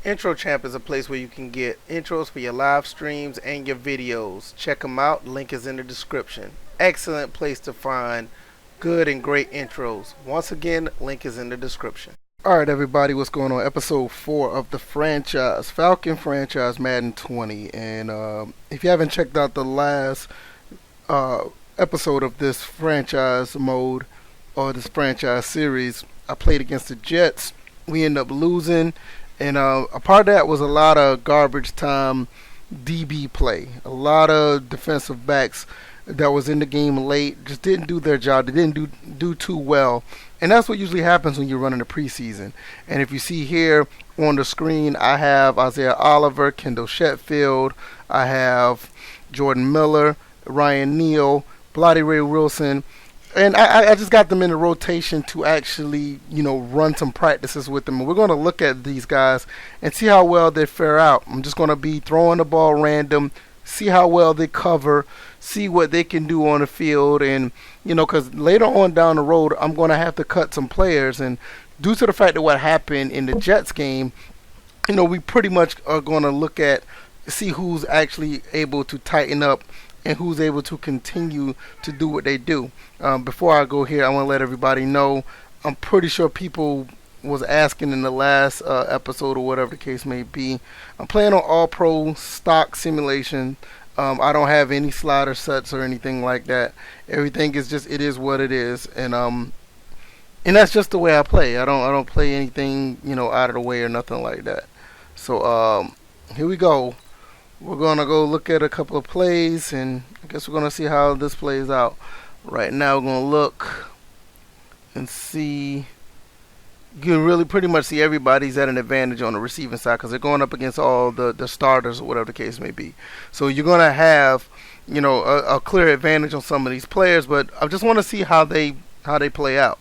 Intro Champ is a place where you can get intros for your live streams and your videos. Check them out. Link is in the description. Excellent place to find good and great intros. Once again, link is in the description. Alright everybody, what's going on? Episode 4 of the franchise, Falcon franchise Madden 20. And if you haven't checked out the last episode of this franchise mode or this franchise series, I played against the Jets. We ended up losing. And a part of that was a lot of garbage time DB play. A lot of defensive backs that was in the game late just didn't do their job. They didn't do too well. And that's what usually happens when you're running the preseason. And if you see here on the screen, I have Isaiah Oliver, Kendall Sheffield, I have Jordan Miller, Ryan Neal, Bloody Ray Wilson. And I just got them in a rotation to actually, run some practices with them. And we're going to look at these guys and see how well they fare out. I'm just going to be throwing the ball random, see how well they cover, see what they can do on the field. And, because later on down the road, I'm going to have to cut some players. And due to the fact that what happened in the Jets game, we pretty much are going to see who's actually able to tighten up and who's able to continue to do what they do. Before I go here, I want to let everybody know, I'm pretty sure people was asking in the last episode or whatever the case may be. I'm playing on All-Pro stock simulation. I don't have any slider sets or anything like that. Everything is just, it is what it is. And that's just the way I play. I don't play anything, out of the way or nothing like that. So here we go. We're going to go look at a couple of plays, and I guess we're going to see how this plays out. Right now, we're going to look and see. You can really pretty much see everybody's at an advantage on the receiving side because they're going up against all the starters or whatever the case may be. So you're going to have, a clear advantage on some of these players, but I just want to see how they play out.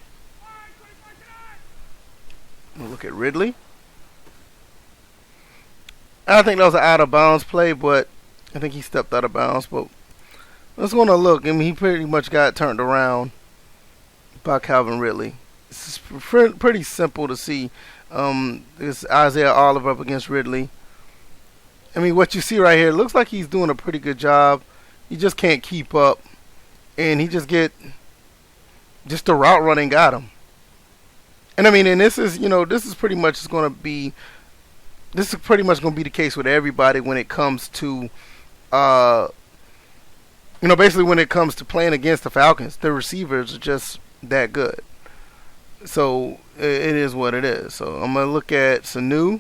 We'll look at Ridley. I think that was an out of bounds play, but I think he stepped out of bounds. But let's go to look. I mean, he pretty much got turned around by Calvin Ridley. It's pretty simple to see. It's Isaiah Oliver up against Ridley. I mean, what you see right here, it looks like he's doing a pretty good job. He just can't keep up. And he just the route running got him. And I mean, and this is pretty much going to be the case with everybody when it comes to, basically when it comes to playing against the Falcons. The receivers are just that good. So it is what it is. So I'm going to look at Sanu.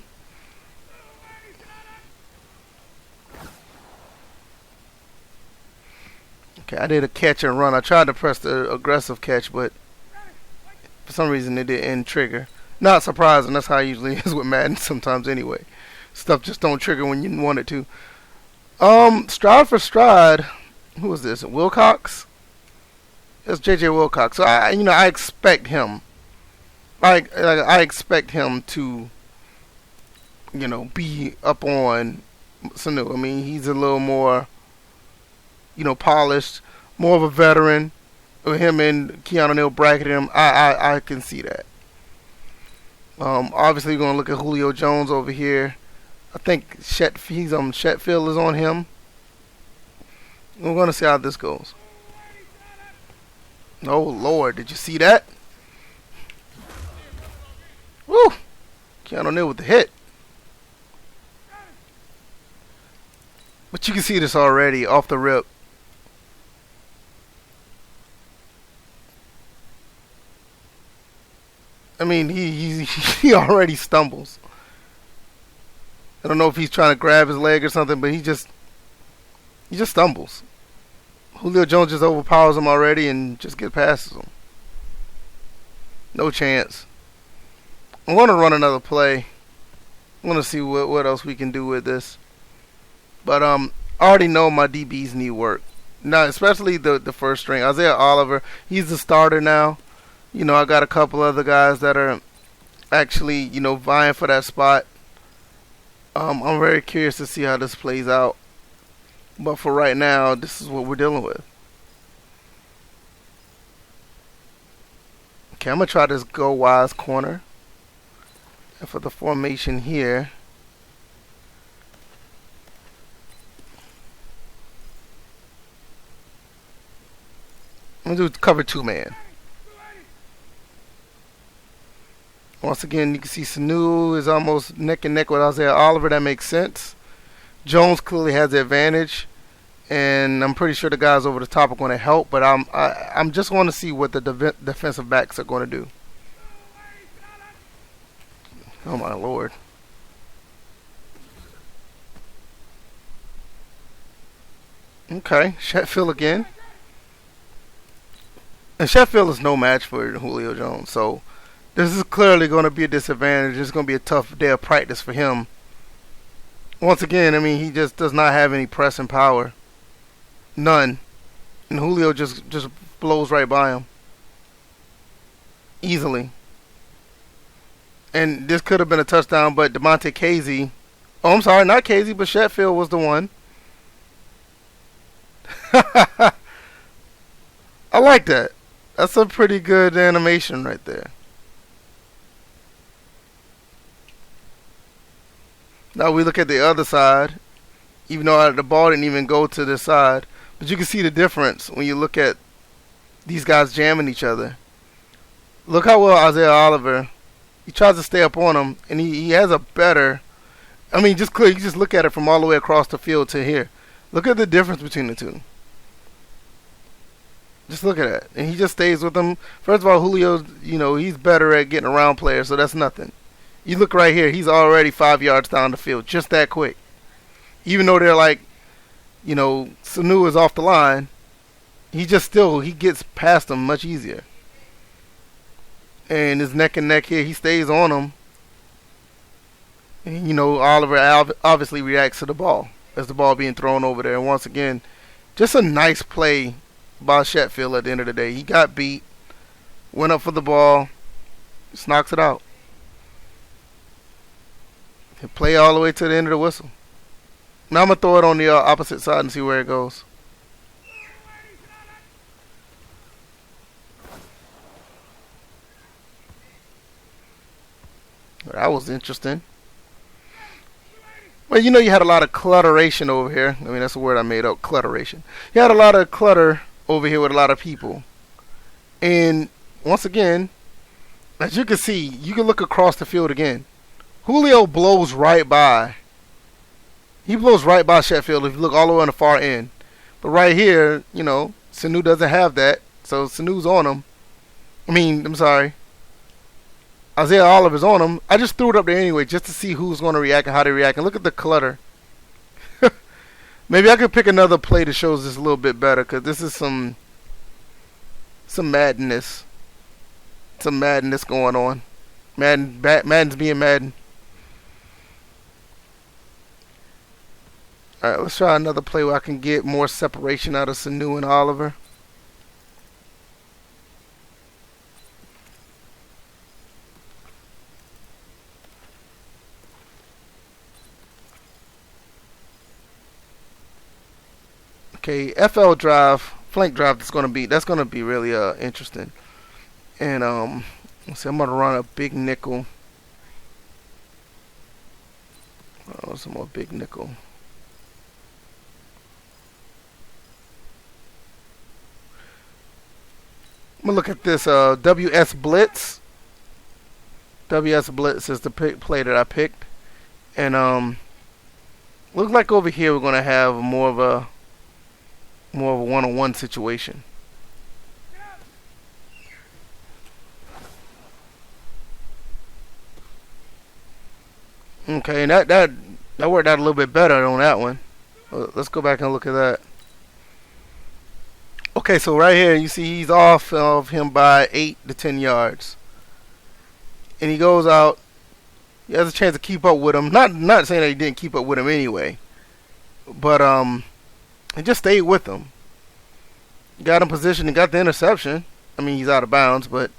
Okay, I did a catch and run. I tried to press the aggressive catch, but for some reason it didn't trigger. Not surprising. That's how it usually is with Madden sometimes anyway. Stuff just don't trigger when you want it to. Stride for stride. Who is this? Wilcox? It's J.J. Wilcox. So I expect him. I expect him to, be up on Sanu. I mean, he's a little more, polished, more of a veteran. With him and Keanu Neal bracketing him, I can see that. Obviously, we're going to look at Julio Jones over here. I think Sheffield is on him. We're going to see how this goes. Oh, Lord. Did you see that? Woo! Keanu Neal with the hit. But you can see this already off the rip. I mean, he already stumbles. I don't know if he's trying to grab his leg or something, but he just stumbles. Julio Jones just overpowers him already and just gets past him. No chance. I'm going to run another play. I'm going to see what else we can do with this. But I already know my DBs need work. Now, especially the first string. Isaiah Oliver, he's the starter now. I got a couple other guys that are actually, vying for that spot. I'm very curious to see how this plays out. But for right now, this is what we're dealing with. Okay, I'm going to try this go wise corner. And for the formation here, I'm gonna do cover 2-man. Once again, you can see Sanu is almost neck and neck with Isaiah Oliver. That makes sense. Jones clearly has the advantage, and I'm pretty sure the guys over the top are going to help. But I'm just want to see what the defensive backs are going to do. Oh my lord! Okay, Sheffield again, and Sheffield is no match for Julio Jones. So this is clearly going to be a disadvantage. It's going to be a tough day of practice for him. Once again, I mean, he just does not have any pressing power. None. And Julio just blows right by him. Easily. And this could have been a touchdown, but DeMonte Casey. Oh, I'm sorry, not Casey, but Sheffield was the one. I like that. That's a pretty good animation right there. Now we look at the other side, even though the ball didn't even go to this side. But you can see the difference when you look at these guys jamming each other. Look how well Isaiah Oliver, he tries to stay up on him, and he has a better, I mean, just clear, you just look at it from all the way across the field to here. Look at the difference between the two. Just look at that. And he just stays with them. First of all, Julio, you know, he's better at getting around players, so that's nothing. You look right here, he's already 5 yards down the field, just that quick. Even though they're like, you know, Sanu is off the line, he gets past them much easier. And his neck and neck here, he stays on him. And, you know, Oliver obviously reacts to the ball as the ball being thrown over there. And once again, just a nice play by Sheffield at the end of the day. He got beat, went up for the ball, just knocks it out. He'll play all the way to the end of the whistle. Now I'm going to throw it on the opposite side and see where it goes. That was interesting. Well, you know, you had a lot of clutteration over here. I mean, that's a word I made up, clutteration. You had a lot of clutter over here with a lot of people. And once again, as you can see, you can look across the field again. Julio blows right by. He blows right by Sheffield if you look all the way on the far end. But right here, you know, Sanu doesn't have that. So Sanu's on him. I'm sorry. Isaiah Oliver's on him. I just threw it up there anyway just to see who's going to react and how they react. And look at the clutter. Maybe I could pick another play that shows this a little bit better, because this is some madness. Some madness going on. Madden's being Madden. Alright, let's try another play where I can get more separation out of Sanu and Oliver. Okay, FL drive, flank drive. That's gonna be really interesting. And let's see, I'm gonna run a big nickel. Oh, some more big nickel. I'm gonna look at this WS Blitz. WS Blitz is the play that I picked, and looks like over here we're gonna have more of a one-on-one situation. Okay, and that worked out a little bit better on that one. Let's go back and look at that. Okay, so right here you see he's off of him by 8 to 10 yards, and he goes out. He has a chance to keep up with him. Not saying that he didn't keep up with him anyway, but he just stayed with him. Got in position and got the interception. I mean, he's out of bounds, but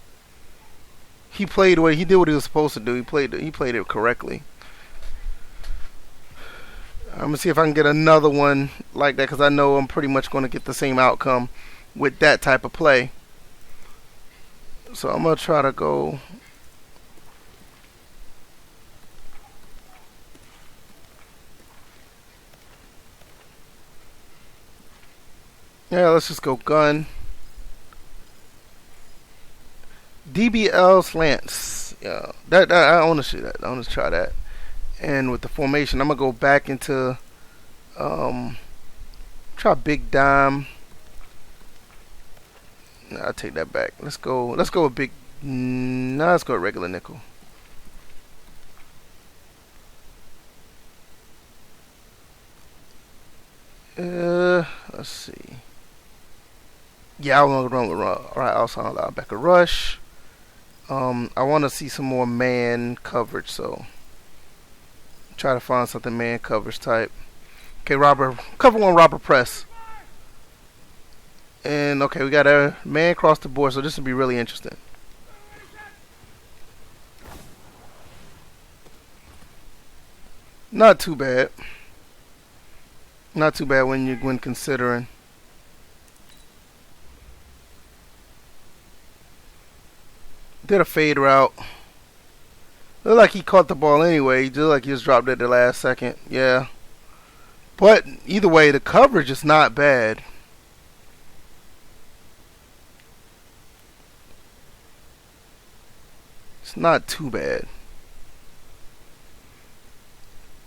he did what he was supposed to do. He played it correctly. I'm gonna see if I can get another one like that, because I know I'm pretty much going to get the same outcome with that type of play. So I'm gonna try to go. Yeah, let's just go gun. DBL slants. Yeah, that I want to see that. I want to try that. And with the formation, I'm gonna go back into try big dime. Nah, I'll take that back. Let's go with big. Nah, let's go with regular nickel. Let's see. Yeah, I want to run with right outside linebacker rush. I want to see some more man coverage, so try to find something man coverage type. Okay, cover one robber press. And okay, we got a man across the board, so this will be really interesting. Not too bad. Not too bad when considering. Did a fade route. Looked like he caught the ball anyway. He looked like he just dropped it at the last second. Yeah. But either way, the coverage is not bad. It's not too bad.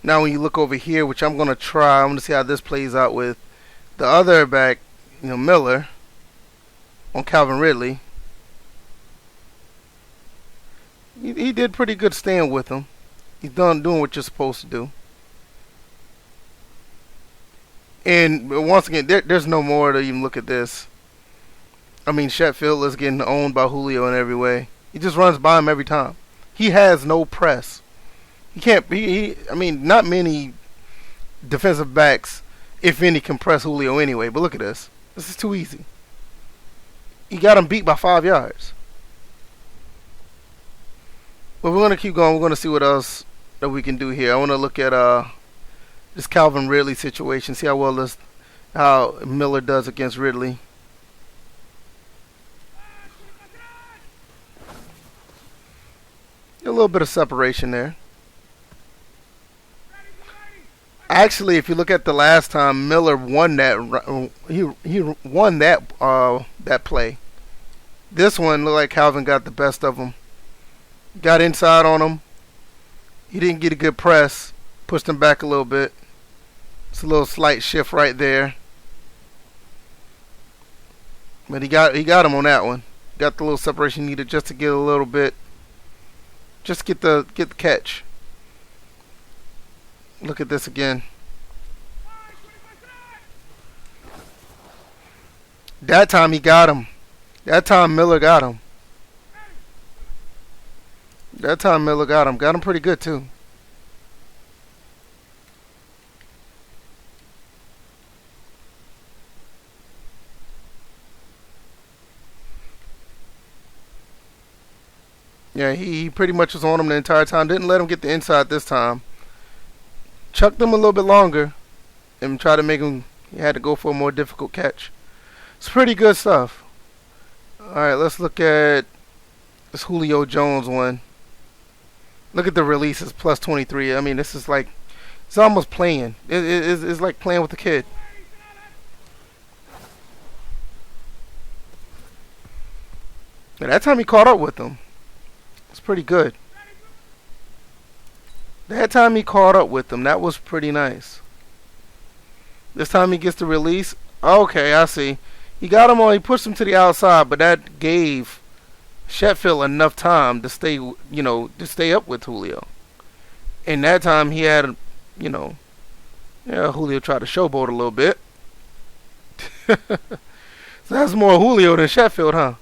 Now when you look over here, which I'm going to try, I'm going to see how this plays out with the other back, Miller, on Calvin Ridley. He did pretty good staying with him. He's doing what you're supposed to do. And once again, there's no more to even look at this. I mean, Sheffield is getting owned by Julio in every way. He just runs by him every time. He has no press. He can't. I mean, not many defensive backs, if any, can press Julio anyway. But look at this. This is too easy. He got him beat by 5 yards. But we're going to keep going. We're going to see what else that we can do here. I want to look at this Calvin Ridley situation. See how Miller does against Ridley. A little bit of separation there. Actually, if you look at the last time, Miller won that. He won that play. This one looked like Calvin got the best of him. Got inside on him. He didn't get a good press. Pushed him back a little bit. It's a little slight shift right there. But he got him on that one. Got the little separation needed just to get a little bit. Just get the catch. Look at this again. That time he got him. That time Miller got him. That time Miller got him. Got him pretty good too. Yeah, he pretty much was on him the entire time. Didn't let him get the inside this time. Chucked him a little bit longer and tried to make him. He had to go for a more difficult catch. It's pretty good stuff. Alright, let's look at this Julio Jones one. Look at the releases, plus 23. I mean, this is like, it's almost playing. It's like playing with a kid. And that time he caught up with him. It's pretty good. That time he caught up with him. That was pretty nice. This time he gets the release. Okay, I see. He got him on. He pushed him to the outside, but that gave Sheffield enough time to stay, to stay up with Julio. And that time he had, Julio tried to showboat a little bit. So that's more Julio than Sheffield, huh?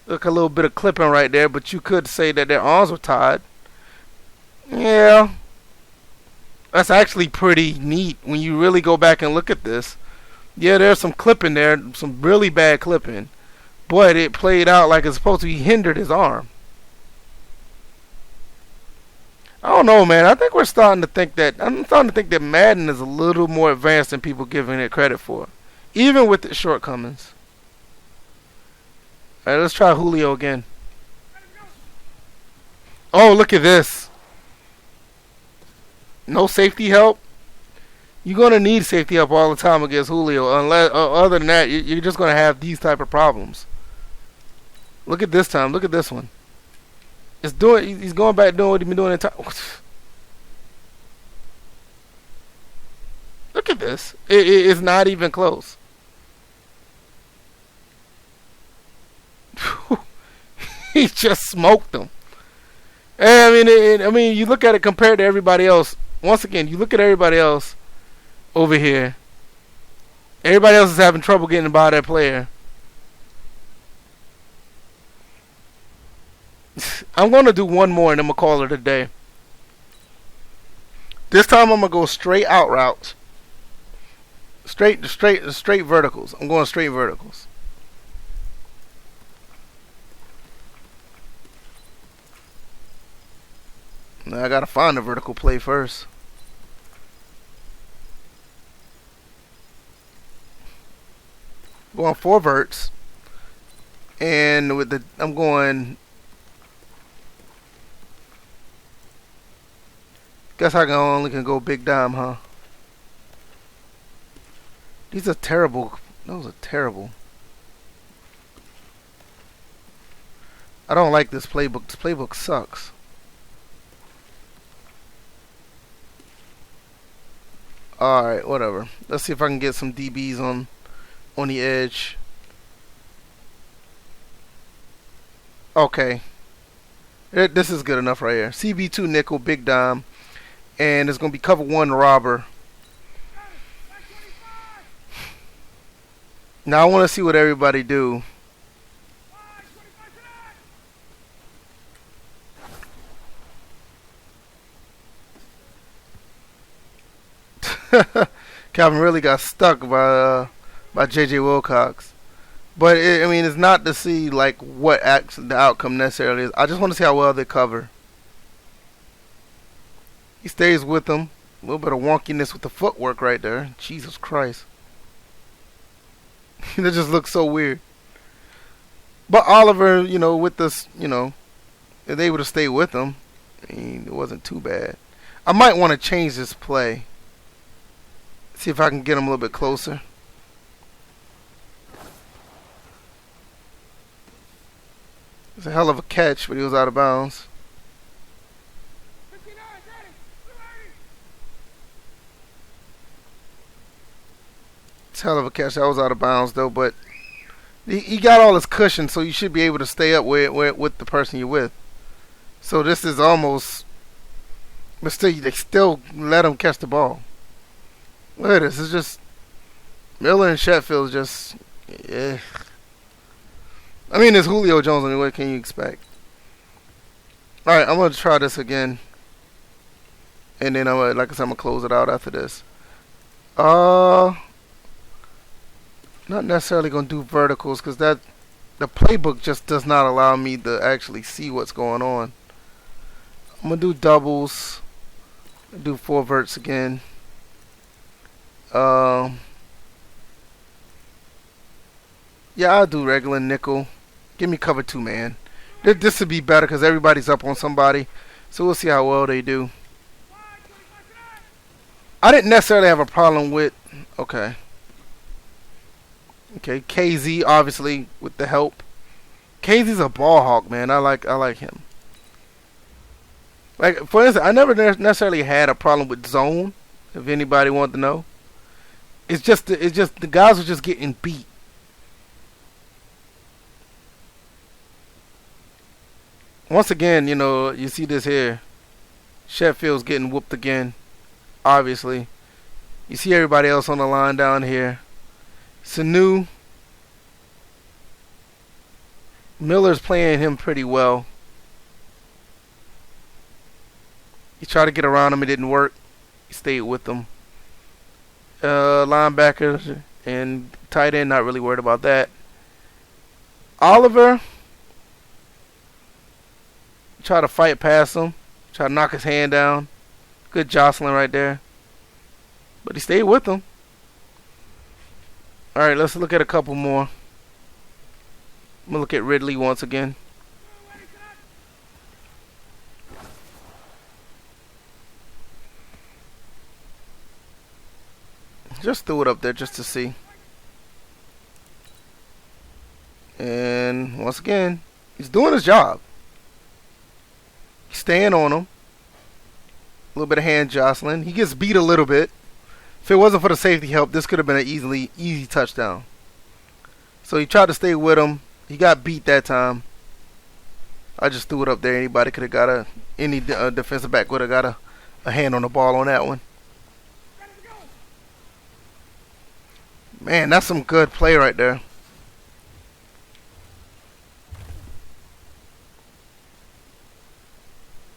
Look, a little bit of clipping right there, but you could say that their arms were tied. Yeah. That's actually pretty neat when you really go back and look at this. Yeah, there's some clipping there, some really bad clipping. But it played out like it's supposed to. He hindered his arm. I don't know, man. I'm starting to think that Madden is a little more advanced than people giving it credit for. Even with its shortcomings. Alright, let's try Julio again. Oh, look at this. No safety help. You're gonna need safety up all the time against Julio. Unless, other than that, you're just gonna have these type of problems. Look at this time. Look at this one. It's doing. He's going back doing what he's been doing in time. Look at this. It's not even close. He just smoked them. And I mean, you look at it compared to everybody else. Once again, you look at everybody else over here. Everybody else is having trouble getting by that player. I'm going to do one more and then I'm going to call it a day. This time I'm going to go straight out routes. Straight verticals. I'm going straight verticals. Now I got to find a vertical play first. Going 4 verts. And with the I'm going. Guess I only can go big dime, huh? These are terrible. Those are terrible. I don't like this playbook. This playbook sucks. Alright, whatever. Let's see if I can get some DBs on the edge. Okay. This is good enough right here. CB2 nickel, big dime. And it's going to be cover 1 robber. Now I want to see what everybody do. Calvin really got stuck by JJ Wilcox. But I mean, it's not to see like what the outcome necessarily is. I just want to see how well they cover. He stays with them. A little bit of wonkiness with the footwork right there. Jesus Christ. That just looks so weird. But Oliver, you know, with this, you know, if they would have stayed with him, I mean, it wasn't too bad. I might want to change this play. See if I can get him a little bit closer. It's a hell of a catch, but he was out of bounds. It's a hell of a catch. That was out of bounds, though, but he got all his cushion, so you should be able to stay up with the person you're with. So this is almost... But still, they still let him catch the ball. Look at this. It's just... Miller and Sheffield just... Yeah. I mean, it's Julio Jones. I mean, what can you expect? Alright, I'm going to try this again. And then, like I said, I'm going to close it out after this. Not necessarily going to do verticals because the playbook just does not allow me to actually see what's going on. I'm going to do doubles. Do 4 verts again. Yeah, I'll do regular nickel. Give me cover 2, man. This would be better because everybody's up on somebody. So we'll see how well they do. I didn't necessarily have a problem with... Okay. Okay, KZ obviously with the help. KZ's a ball hawk, man. I like him. Like, for instance, I never necessarily had a problem with zone. If anybody wanted to know. It's just the guys were just getting beat. Once again, you know, you see this here. Sheffield's getting whooped again. Obviously. You see everybody else on the line down here. Sanu. Miller's playing him pretty well. He tried to get around him. It didn't work. He stayed with them. Linebackers and tight end, not really worried about that. Oliver. Try to fight past him. Try to knock his hand down. Good jostling right there. But he stayed with him. Alright, let's look at a couple more. I'm going to look at Ridley once again. Just threw it up there just to see. And once again, he's doing his job. He's staying on him. A little bit of hand jostling. He gets beat a little bit. If it wasn't for the safety help, this could have been an easy touchdown. So he tried to stay with him. He got beat that time. I just threw it up there. Anybody could have got any defensive back would have got a hand on the ball on that one. Man, that's some good play right there.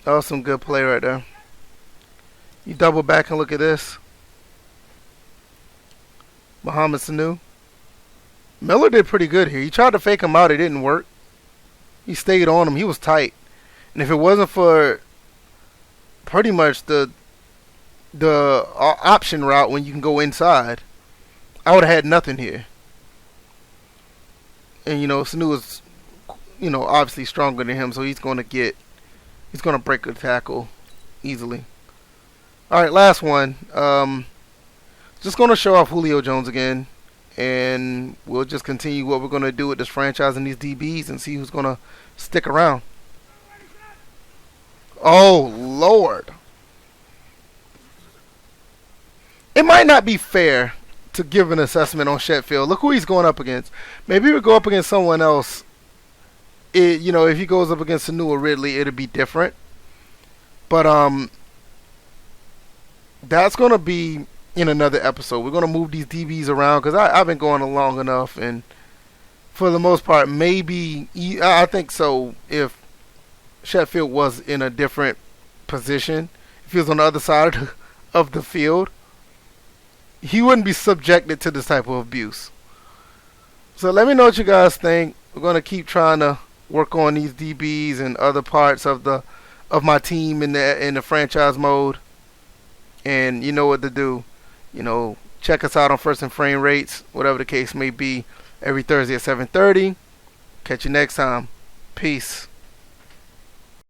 That was some good play right there. You double back and look at this. Mohamed Sanu. Miller did pretty good here. He tried to fake him out. It didn't work. He stayed on him. He was tight. And if it wasn't for pretty much the option route when you can go inside, I would have had nothing here. And, Sanu is, obviously stronger than him, so he's going to break a tackle easily. All right, last one. Just going to show off Julio Jones again. And we'll just continue what we're going to do with this franchise and these DBs and see who's going to stick around. Oh, Lord. It might not be fair to give an assessment on Sheffield. Look who he's going up against. Maybe he would go up against someone else. If he goes up against Sanu or Ridley, it'll be different. But that's going to be in another episode. We're going to move these DBs around because I've been going long enough, and for the most part, maybe I think so. If Sheffield was in a different position, if he was on the other side of the field, he wouldn't be subjected to this type of abuse. So let me know what you guys think. We're going to keep trying to work on these DBs and other parts of my team in the franchise mode. And you know what to do. Check us out on First and Frame Rates, whatever the case may be, every Thursday at 7:30. Catch you next time. Peace.